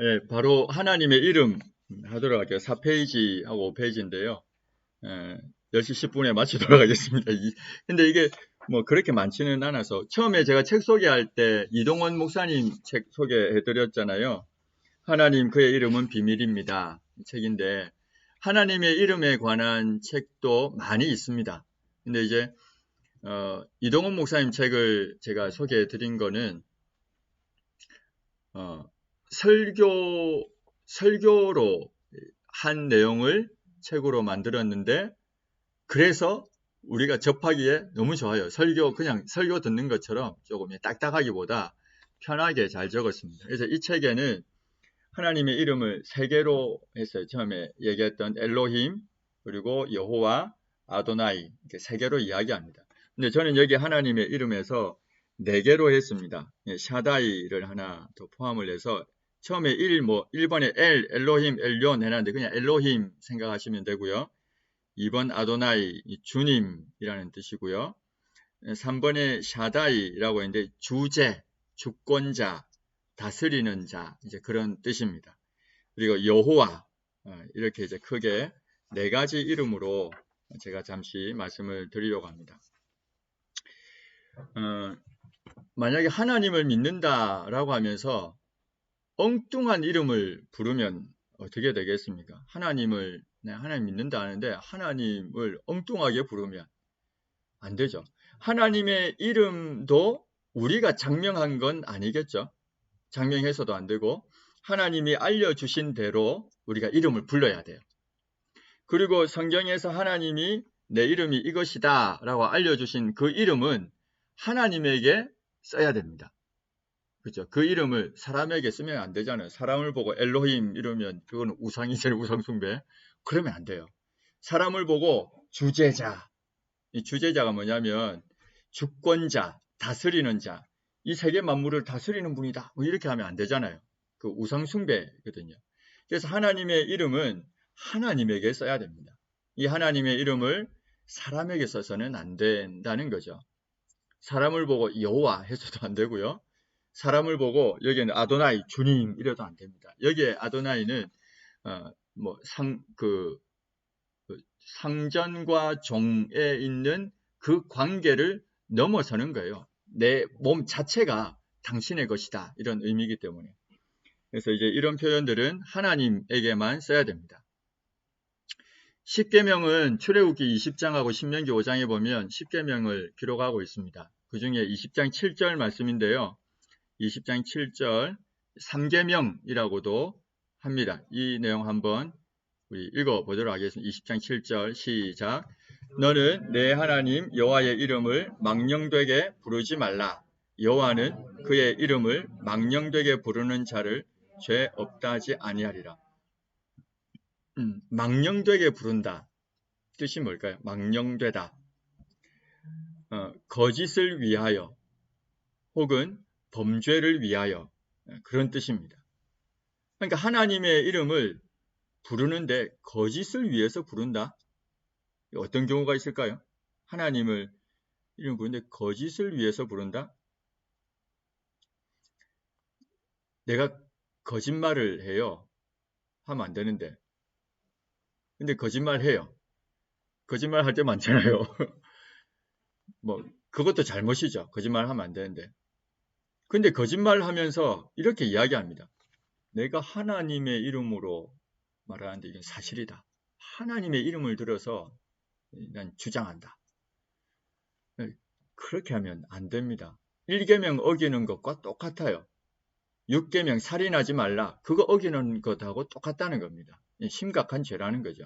예, 바로 하나님의 이름 하도록 할게요. 4페이지하고 5페이지인데요. 10시 10분에 마치도록 하겠습니다. 근데 이게 뭐 그렇게 많지는 않아서 처음에 제가 책 소개할 때 이동원 목사님 책 소개해드렸잖아요. 하나님 그의 이름은 비밀입니다. 이 책인데 하나님의 이름에 관한 책도 많이 있습니다. 근데 이제 이동원 목사님 책을 제가 소개해드린 거는 설교로 한 내용을 책으로 만들었는데 그래서 우리가 접하기에 너무 좋아요. 그냥 설교 듣는 것처럼 조금 딱딱하기보다 편하게 잘 적었습니다. 그래서 이 책에는 하나님의 이름을 세 개로 했어요. 처음에 얘기했던 엘로힘, 그리고 여호와, 아도나이 이렇게 세 개로 이야기합니다. 근데 저는 여기 하나님의 이름에서 네 개로 했습니다. 샤다이를 하나 더 포함을 해서 처음에 1번에 엘로힘, 엘yon 해놨는데 그냥 엘로힘 생각하시면 되고요. 2번 아도나이, 주님이라는 뜻이고요. 3번에 샤다이라고 했는데 주제, 주권자, 다스리는 자, 이제 그런 뜻입니다. 그리고 여호와, 이렇게 이제 크게 네 가지 이름으로 제가 잠시 말씀을 드리려고 합니다. 만약에 하나님을 믿는다라고 하면서 엉뚱한 이름을 부르면 어떻게 되겠습니까? 하나님 믿는다 하는데 하나님을 엉뚱하게 부르면 안 되죠. 하나님의 이름도 우리가 장명한 건 아니겠죠. 장명해서도 안 되고 하나님이 알려주신 대로 우리가 이름을 불러야 돼요. 그리고 성경에서 하나님이 내 이름이 이것이다 라고 알려주신 그 이름은 하나님에게 써야 됩니다. 그렇죠? 그 이름을 사람에게 쓰면 안 되잖아요. 사람을 보고 엘로힘 이러면 그건 우상이죠. 우상숭배. 그러면 안 돼요. 사람을 보고 주제자. 이 주제자가 뭐냐면 주권자, 다스리는 자. 이 세계 만물을 다스리는 분이다. 뭐 이렇게 하면 안 되잖아요. 그 우상숭배거든요. 그래서 하나님의 이름은 하나님에게 써야 됩니다. 이 하나님의 이름을 사람에게 써서는 안 된다는 거죠. 사람을 보고 여호와 해서도 안 되고요. 사람을 보고 여기는 아도나이 주님 이래도 안 됩니다. 여기에 아도나이는 상전과 종에 있는 그 관계를 넘어서는 거예요. 내 몸 자체가 당신의 것이다 이런 의미이기 때문에. 그래서 이제 이런 표현들은 하나님에게만 써야 됩니다. 십계명은 출애굽기 20장하고 신명기 5장에 보면 십계명을 기록하고 있습니다. 그 중에 20장 7절 말씀인데요. 20장 7절 3계명이라고도 합니다. 이 내용 한번 우리 읽어보도록 하겠습니다. 20장 7절 시작. 너는 내 하나님 여호와의 이름을 망령되게 부르지 말라. 여호와는 그의 이름을 망령되게 부르는 자를 죄 없다 하지 아니하리라. 망령되게 부른다. 뜻이 뭘까요? 망령되다. 거짓을 위하여 혹은 범죄를 위하여 그런 뜻입니다. 그러니까 하나님의 이름을 부르는데 거짓을 위해서 부른다? 어떤 경우가 있을까요? 하나님을 이름 부르는데 거짓을 위해서 부른다? 내가 거짓말을 해요. 하면 안 되는데. 근데 거짓말 해요. 거짓말 할 때 많잖아요. 그것도 잘못이죠. 거짓말 하면 안 되는데. 근데 거짓말 하면서 이렇게 이야기합니다. 내가 하나님의 이름으로 말하는데 이건 사실이다. 하나님의 이름을 들어서 난 주장한다. 그렇게 하면 안 됩니다. 1계명 어기는 것과 똑같아요. 6계명 살인하지 말라. 그거 어기는 것하고 똑같다는 겁니다. 심각한 죄라는 거죠.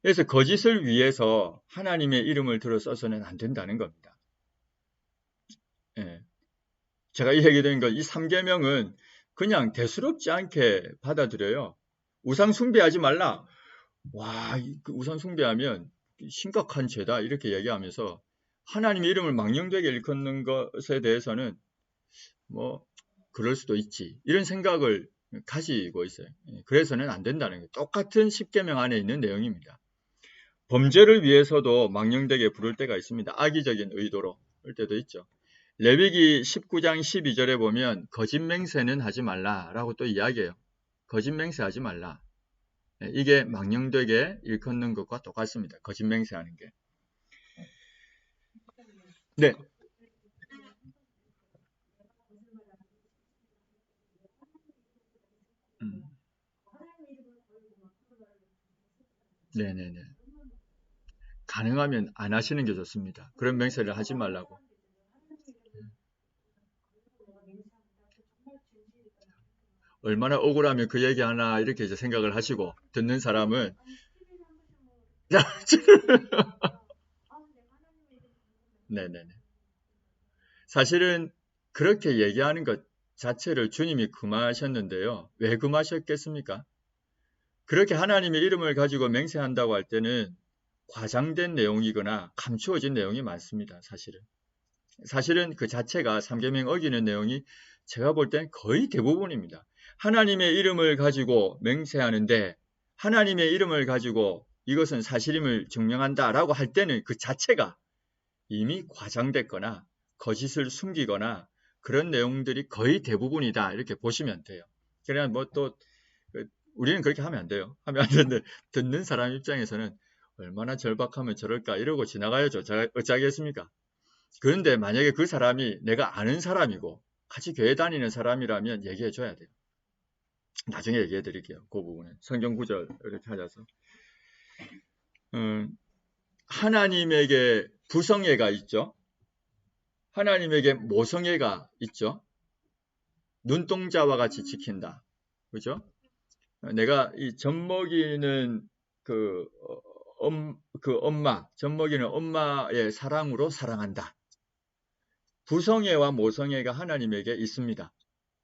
그래서 거짓을 위해서 하나님의 이름을 들어 써서는 안 된다는 겁니다. 제가 이 얘기 드린 이 3계명은 그냥 대수롭지 않게 받아들여요. 우상 숭배하지 말라. 와, 우상 숭배하면 심각한 죄다 이렇게 얘기하면서 하나님의 이름을 망령되게 일컫는 것에 대해서는 그럴 수도 있지 이런 생각을 가지고 있어요. 그래서는 안 된다는 거예요. 똑같은 10계명 안에 있는 내용입니다. 범죄를 위해서도 망령되게 부를 때가 있습니다. 악의적인 의도로 그럴 때도 있죠. 레위기 19장 12절에 보면 거짓 맹세는 하지 말라라고 또 이야기해요. 거짓 맹세하지 말라. 이게 망령되게 일컫는 것과 똑같습니다. 거짓 맹세하는 게. 네. 네네네. 가능하면 안 하시는 게 좋습니다. 그런 맹세를 하지 말라고. 얼마나 억울하면 그 얘기 하나 이렇게 이제 생각을 하시고 듣는 사람은 네네네. 사실은 그렇게 얘기하는 것 자체를 주님이 금하셨는데요. 왜 금하셨겠습니까? 그렇게 하나님의 이름을 가지고 맹세한다고 할 때는 과장된 내용이거나 감추어진 내용이 많습니다. 사실은 그 자체가 삼계명 어기는 내용이 제가 볼 땐 거의 대부분입니다. 하나님의 이름을 가지고 맹세하는데 하나님의 이름을 가지고 이것은 사실임을 증명한다라고 할 때는 그 자체가 이미 과장됐거나 거짓을 숨기거나 그런 내용들이 거의 대부분이다 이렇게 보시면 돼요. 그래야 뭐 또 우리는 그렇게 하면 안 돼요. 하면 안 되는데 듣는 사람 입장에서는 얼마나 절박하면 저럴까 이러고 지나가야죠. 어쩌겠습니까? 그런데 만약에 그 사람이 내가 아는 사람이고 같이 교회 다니는 사람이라면 얘기해 줘야 돼요. 나중에 얘기해 드릴게요. 그 부분은 성경 구절 이렇게 찾아서 하나님에게 부성애가 있죠. 하나님에게 모성애가 있죠. 눈동자와 같이 지킨다. 그죠? 내가 이 젖먹이는 젖먹이는 엄마의 사랑으로 사랑한다. 부성애와 모성애가 하나님에게 있습니다.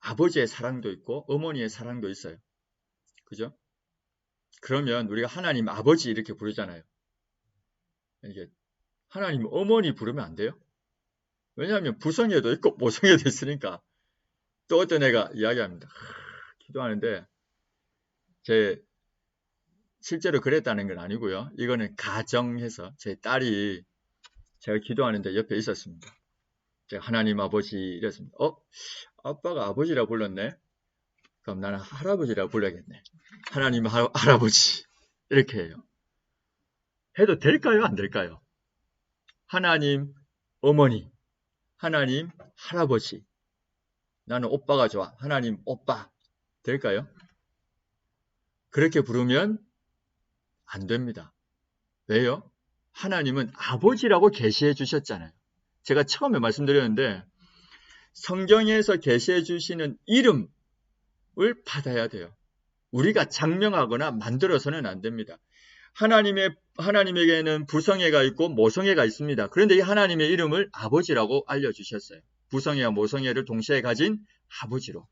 아버지의 사랑도 있고 어머니의 사랑도 있어요. 그죠? 그러면 우리가 하나님 아버지 이렇게 부르잖아요. 이게 하나님 어머니 부르면 안 돼요? 왜냐하면 부성애도 있고 모성애도 있으니까. 또 어떤 애가 이야기합니다. 기도하는데 실제로 그랬다는 건 아니고요. 이거는 가정해서 제 딸이 제가 기도하는데 옆에 있었습니다. 제가 하나님 아버지 이랬습니다. 아빠가 아버지라 불렀네? 그럼 나는 할아버지라 불러야겠네. 하나님 할아버지 이렇게 해요. 해도 될까요? 안 될까요? 하나님 어머니, 하나님 할아버지, 나는 오빠가 좋아. 하나님 오빠 될까요? 그렇게 부르면 안 됩니다. 왜요? 하나님은 아버지라고 계시해 주셨잖아요. 제가 처음에 말씀드렸는데 성경에서 계시해 주시는 이름을 받아야 돼요. 우리가 장명하거나 만들어서는 안 됩니다. 하나님에게는 부성애가 있고 모성애가 있습니다. 그런데 이 하나님의 이름을 아버지라고 알려주셨어요. 부성애와 모성애를 동시에 가진 아버지로.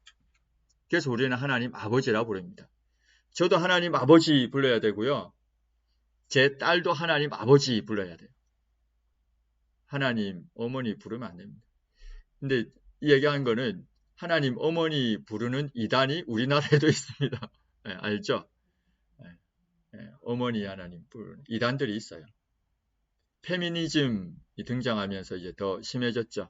그래서 우리는 하나님 아버지라 부릅니다. 저도 하나님 아버지 불러야 되고요. 제 딸도 하나님 아버지 불러야 돼요. 하나님 어머니 부르면 안 됩니다. 근데 이 얘기한 거는 하나님 어머니 부르는 이단이 우리나라에도 있습니다. 네, 알죠? 네, 어머니 하나님 부르는 이단들이 있어요. 페미니즘이 등장하면서 이제 더 심해졌죠.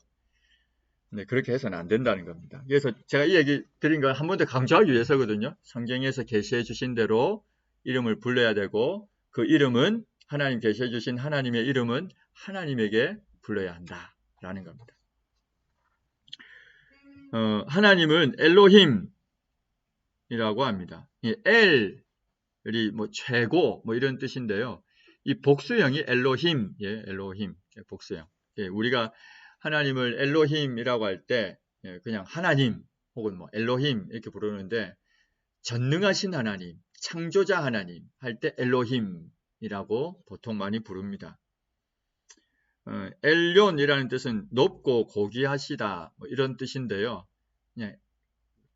네, 그렇게 해서는 안 된다는 겁니다. 그래서 제가 이 얘기 드린 건 한 번 더 강조하기 위해서거든요. 성경에서 계시해 주신 대로 이름을 불러야 되고 그 이름은 하나님 계시해 주신 하나님의 이름은 하나님에게 불러야 한다라는 겁니다. 하나님은 엘로힘이라고 합니다. 이 엘이 뭐 최고 뭐 이런 뜻인데요. 이 복수형이 엘로힘, 엘로힘 복수형. 우리가 하나님을 엘로힘이라고 할 때 그냥 하나님 혹은 뭐 엘로힘 이렇게 부르는데 전능하신 하나님, 창조자 하나님 할 때 엘로힘이라고 보통 많이 부릅니다. 엘론이라는 뜻은 높고 고귀하시다 뭐 이런 뜻인데요. 그냥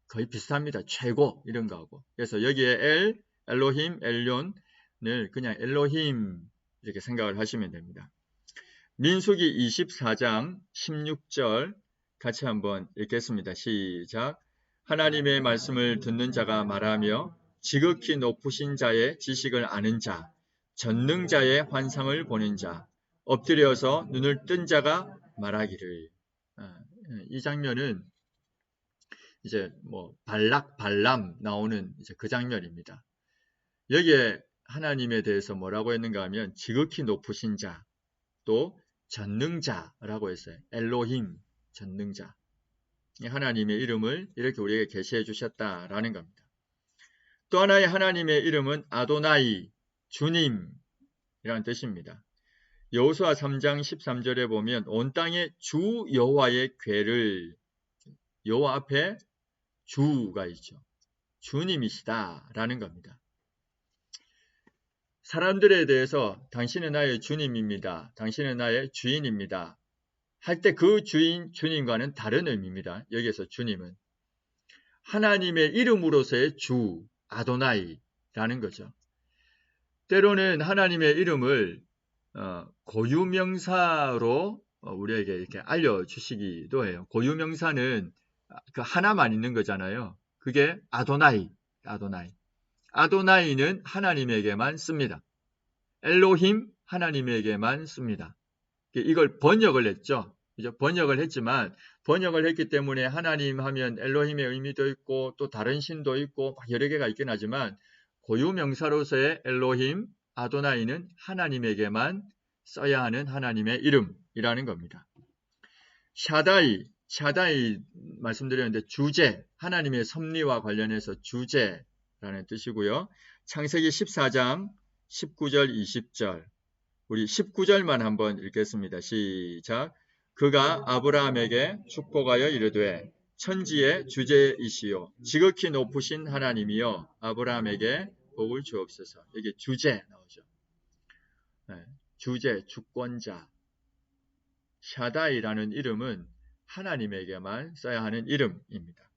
거의 비슷합니다. 최고 이런 거하고. 그래서 여기에 엘로힘, 엘론을 그냥 엘로힘 이렇게 생각을 하시면 됩니다. 민수기 24장 16절 같이 한번 읽겠습니다. 시작. 하나님의 말씀을 듣는 자가 말하며 지극히 높으신 자의 지식을 아는 자, 전능자의 환상을 보는 자, 엎드려서 눈을 뜬 자가 말하기를. 이 장면은 이제 뭐 발락, 발람 나오는 이제 그 장면입니다. 여기에 하나님에 대해서 뭐라고 했는가 하면 지극히 높으신 자, 또 전능자라고 했어요. 엘로힘, 전능자. 하나님의 이름을 이렇게 우리에게 계시해 주셨다라는 겁니다. 또 하나의 하나님의 이름은 아도나이, 주님이라는 뜻입니다. 여호수아 3장 13절에 보면 온 땅에 주 여호와의 궤를, 여호와 앞에 주가 있죠. 주님이시다라는 겁니다. 사람들에 대해서 당신은 나의 주님입니다. 당신은 나의 주인입니다. 할 때 그 주님과는 다른 의미입니다. 여기에서 주님은 하나님의 이름으로서의 주, 아도나이라는 거죠. 때로는 하나님의 이름을 고유명사로 우리에게 이렇게 알려주시기도 해요. 고유명사는 그 하나만 있는 거잖아요. 그게 아도나이. 아도나이는 하나님에게만 씁니다. 엘로힘 하나님에게만 씁니다. 이걸 번역을 했죠. 번역을 했지만 번역을 했기 때문에 하나님 하면 엘로힘의 의미도 있고 또 다른 신도 있고 여러 개가 있긴 하지만 고유명사로서의 엘로힘, 아도나이는 하나님에게만 써야 하는 하나님의 이름이라는 겁니다. 샤다이 말씀드렸는데 주제, 하나님의 섭리와 관련해서 주제라는 뜻이고요. 창세기 14장 19절 20절 우리 19절만 한번 읽겠습니다. 시작. 그가 아브라함에게 축복하여 이르되 천지의 주제이시요 지극히 높으신 하나님이여 아브라함에게 복을 주옵소서. 이게 주제 나오죠. 주제, 주권자. 샤다이라는 이름은 하나님에게만 써야 하는 이름입니다.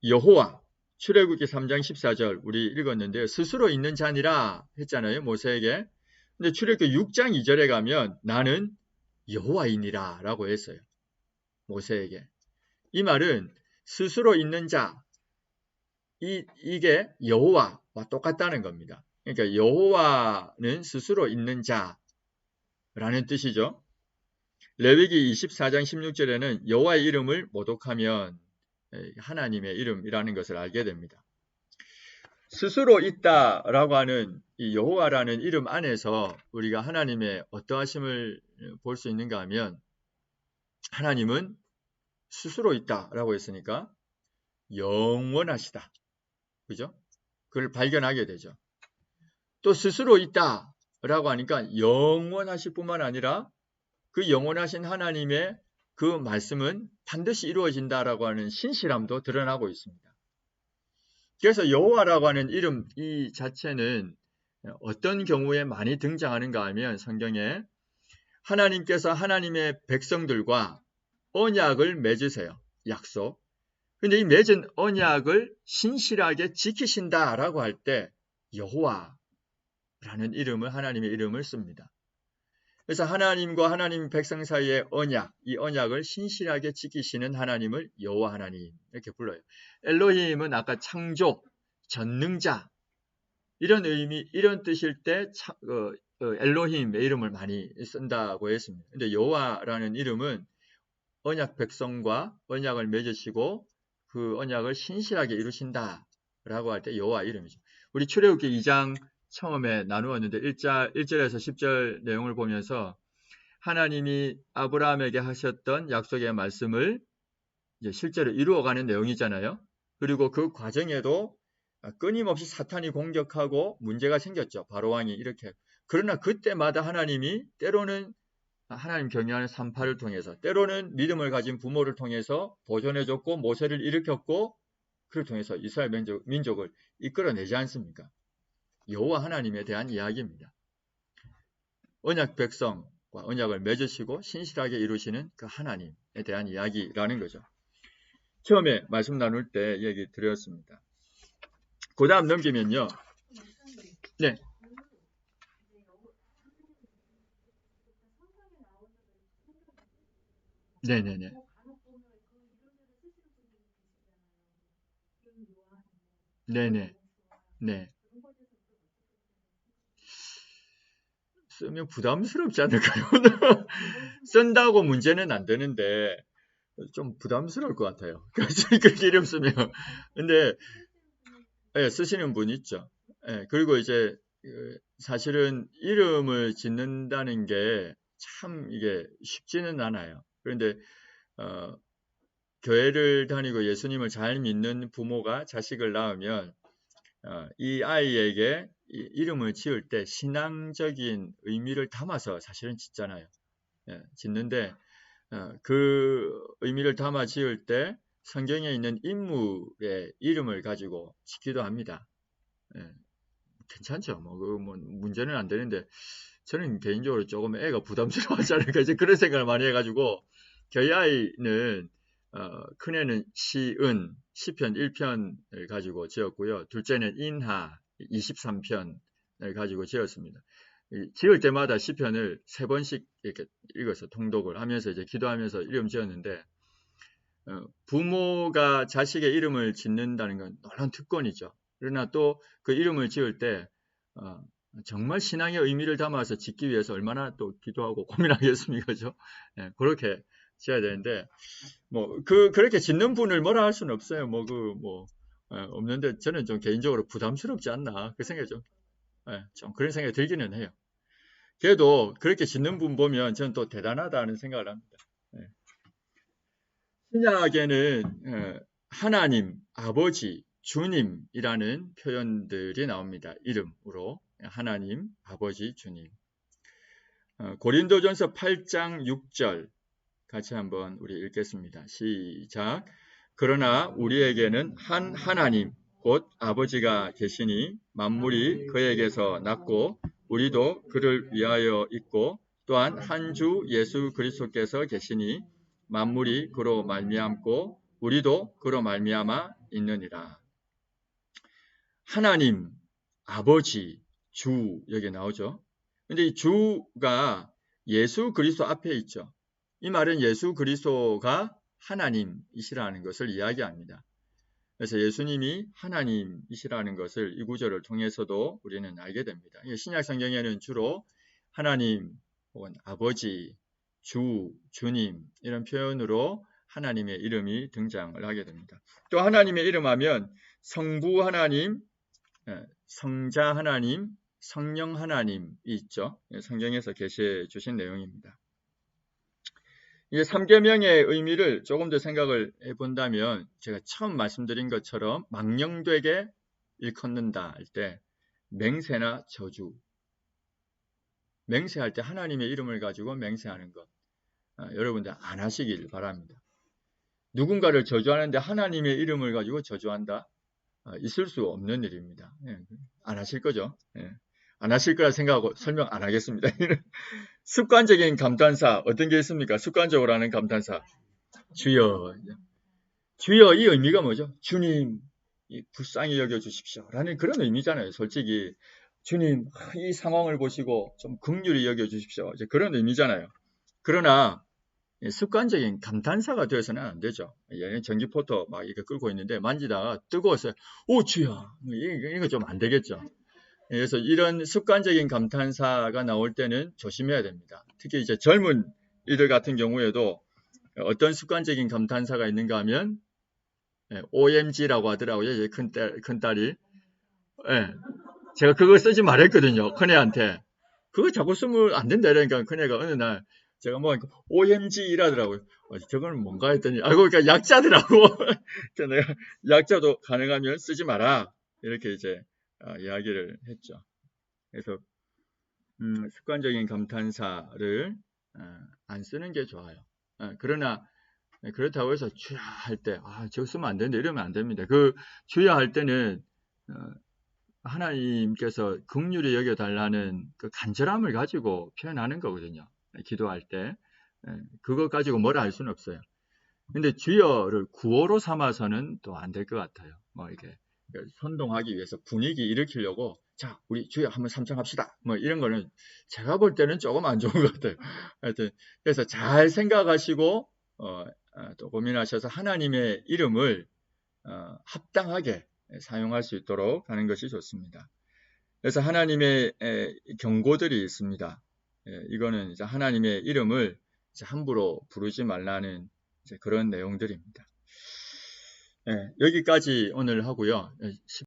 여호와, 출애굽기 3장 14절 우리 읽었는데요. 스스로 있는 자니라 했잖아요. 모세에게. 근데 출애굽기 6장 2절에 가면 나는 여호와이니라 라고 했어요. 모세에게. 이 말은 스스로 있는 자, 이게 여호와와 똑같다는 겁니다. 그러니까 여호와는 스스로 있는 자라는 뜻이죠. 레위기 24장 16절에는 여호와의 이름을 모독하면 하나님의 이름이라는 것을 알게 됩니다. 스스로 있다라고 하는 이 여호와라는 이름 안에서 우리가 하나님의 어떠하심을 볼 수 있는가 하면 하나님은 스스로 있다라고 했으니까 영원하시다. 그죠? 그걸 발견하게 되죠. 또 스스로 있다라고 하니까 영원하실 뿐만 아니라 그 영원하신 하나님의 그 말씀은 반드시 이루어진다라고 하는 신실함도 드러나고 있습니다. 그래서 여호와라고 하는 이름 이 자체는 어떤 경우에 많이 등장하는가 하면 성경에 하나님께서 하나님의 백성들과 언약을 맺으세요. 약속. 근데 이 맺은 언약을 신실하게 지키신다라고 할 때 여호와라는 이름을 하나님의 이름을 씁니다. 그래서 하나님과 하나님 백성 사이의 언약, 이 언약을 신실하게 지키시는 하나님을 여호와 하나님 이렇게 불러요. 엘로힘은 아까 창조, 전능자 이런 의미, 이런 뜻일 때 엘로힘의 이름을 많이 쓴다고 했습니다. 근데 여호와라는 이름은 언약 백성과 언약을 맺으시고 그 언약을 신실하게 이루신다라고 할 때 여호와 이름이죠. 우리 출애굽기 2장 처음에 나누었는데 1절에서 10절 내용을 보면서 하나님이 아브라함에게 하셨던 약속의 말씀을 이제 실제로 이루어가는 내용이잖아요. 그리고 그 과정에도 끊임없이 사탄이 공격하고 문제가 생겼죠. 바로왕이 이렇게. 그러나 그때마다 하나님이 때로는 하나님 경외하는 산파를 통해서 때로는 믿음을 가진 부모를 통해서 보존해줬고 모세를 일으켰고 그를 통해서 이스라엘 민족을 이끌어내지 않습니까? 여호와 하나님에 대한 이야기입니다. 언약 백성과 언약을 맺으시고 신실하게 이루시는 그 하나님에 대한 이야기라는 거죠. 처음에 말씀 나눌 때 얘기 드렸습니다. 그 다음 넘기면요. 네. 네네네. 네네. 네. 쓰면 부담스럽지 않을까요? 쓴다고 문제는 안 되는데 좀 부담스러울 것 같아요. 그렇게 이름 쓰면. 근데 예, 쓰시는 분 있죠. 예, 그리고 이제 사실은 이름을 짓는다는 게 참 이게 쉽지는 않아요. 그런데 교회를 다니고 예수님을 잘 믿는 부모가 자식을 낳으면 이 아이에게 이름을 지을 때 신앙적인 의미를 담아서 사실은 짓잖아요. 예, 짓는데 그 의미를 담아 지을 때 성경에 있는 인물의 이름을 가지고 짓기도 합니다. 예, 괜찮죠. 뭐 문제는 안 되는데 저는 개인적으로 조금 애가 부담스러워하지 않을까 이제 그런 생각을 많이 해가지고 저희 아이는 큰애는 시은 시편 1편을 가지고 지었고요. 둘째는 인하 23편을 가지고 지었습니다. 지을 때마다 시편을 3번씩 이렇게 읽어서 통독을 하면서 이제 기도하면서 이름 지었는데 부모가 자식의 이름을 짓는다는 건 놀라운 특권이죠. 그러나 또 그 이름을 지을 때 정말 신앙의 의미를 담아서 짓기 위해서 얼마나 또 기도하고 고민하겠습니까? 그죠? 네, 그렇게 지어야 되는데 그렇게 짓는 분을 뭐라 할 수는 없어요. 없는데 저는 좀 개인적으로 부담스럽지 않나 그 생각이 좀 그런 생각이 들기는 해요. 그래도 그렇게 짓는 분 보면 저는 또 대단하다는 생각을 합니다. 네. 신약에는 하나님, 아버지, 주님이라는 표현들이 나옵니다. 이름으로 하나님, 아버지, 주님. 고린도전서 8장 6절 같이 한번 우리 읽겠습니다. 시작. 그러나 우리에게는 한 하나님 곧 아버지가 계시니 만물이 그에게서 났고 우리도 그를 위하여 있고 또한 한 주 예수 그리스도께서 계시니 만물이 그로 말미암고 우리도 그로 말미암아 있느니라. 하나님, 아버지, 주 여기 나오죠. 근데 이 주가 예수 그리스도 앞에 있죠. 이 말은 예수 그리스도가 하나님이시라는 것을 이야기합니다. 그래서 예수님이 하나님이시라는 것을 이 구절을 통해서도 우리는 알게 됩니다. 신약 성경에는 주로 하나님 혹은 아버지, 주, 주님 이런 표현으로 하나님의 이름이 등장을 하게 됩니다. 또 하나님의 이름 하면 성부 하나님, 성자 하나님, 성령 하나님이 있죠. 성경에서 계시해 주신 내용입니다. 이제 3계명의 의미를 조금 더 생각을 해본다면 제가 처음 말씀드린 것처럼 망령되게 일컫는다 할 때 맹세나 저주, 맹세할 때 하나님의 이름을 가지고 맹세하는 것 여러분들 안 하시길 바랍니다. 누군가를 저주하는데 하나님의 이름을 가지고 저주한다? 있을 수 없는 일입니다. 안 하실 거죠? 안 하실 거라 생각하고 설명 안 하겠습니다. 습관적인 감탄사 어떤 게 있습니까? 습관적으로 하는 감탄사 주여. 주여 이 의미가 뭐죠? 주님 불쌍히 여겨주십시오 라는 그런 의미잖아요. 솔직히 주님 이 상황을 보시고 좀 긍휼히 여겨주십시오 이제 그런 의미잖아요. 그러나 습관적인 감탄사가 되어서는 안 되죠. 전기포터 막 이렇게 끌고 있는데 만지다가 뜨거워서 오 주여 이거 좀 안 되겠죠. 그래서 이런 습관적인 감탄사가 나올 때는 조심해야 됩니다. 특히 이제 젊은 이들 같은 경우에도 어떤 습관적인 감탄사가 있는가 하면 OMG라고 하더라고요. 큰딸이. 제가 그걸 쓰지 말했거든요. 큰애한테. 그거 자꾸 쓰면 안 된다. 그러니까 큰애가 어느 날 제가 뭐 OMG 이라더라고요. 저거는 뭔가 했더니 그러니까 약자더라고. 내가 약자도 가능하면 쓰지 마라. 이렇게 이제 이야기를 했죠. 그래서 습관적인 감탄사를 안 쓰는 게 좋아요. 그러나 그렇다고 해서 주야 할 때 저거 쓰면 안 되는데 이러면 안 됩니다. 그 주야 할 때는 하나님께서 긍휼히 여겨달라는 그 간절함을 가지고 표현하는 거거든요. 기도할 때 그거 가지고 뭐라 할 수는 없어요. 근데 주여를 구호로 삼아서는 또 안 될 것 같아요. 이렇게 선동하기 위해서 분위기 일으키려고 자 우리 주여 한번 삼창합시다 이런 거는 제가 볼 때는 조금 안 좋은 것 같아요. 하여튼 그래서 잘 생각하시고 또 고민하셔서 하나님의 이름을 합당하게 사용할 수 있도록 하는 것이 좋습니다. 그래서 하나님의 경고들이 있습니다. 이거는 이제 하나님의 이름을 이제 함부로 부르지 말라는 이제 그런 내용들입니다. 여기까지 오늘 하고요.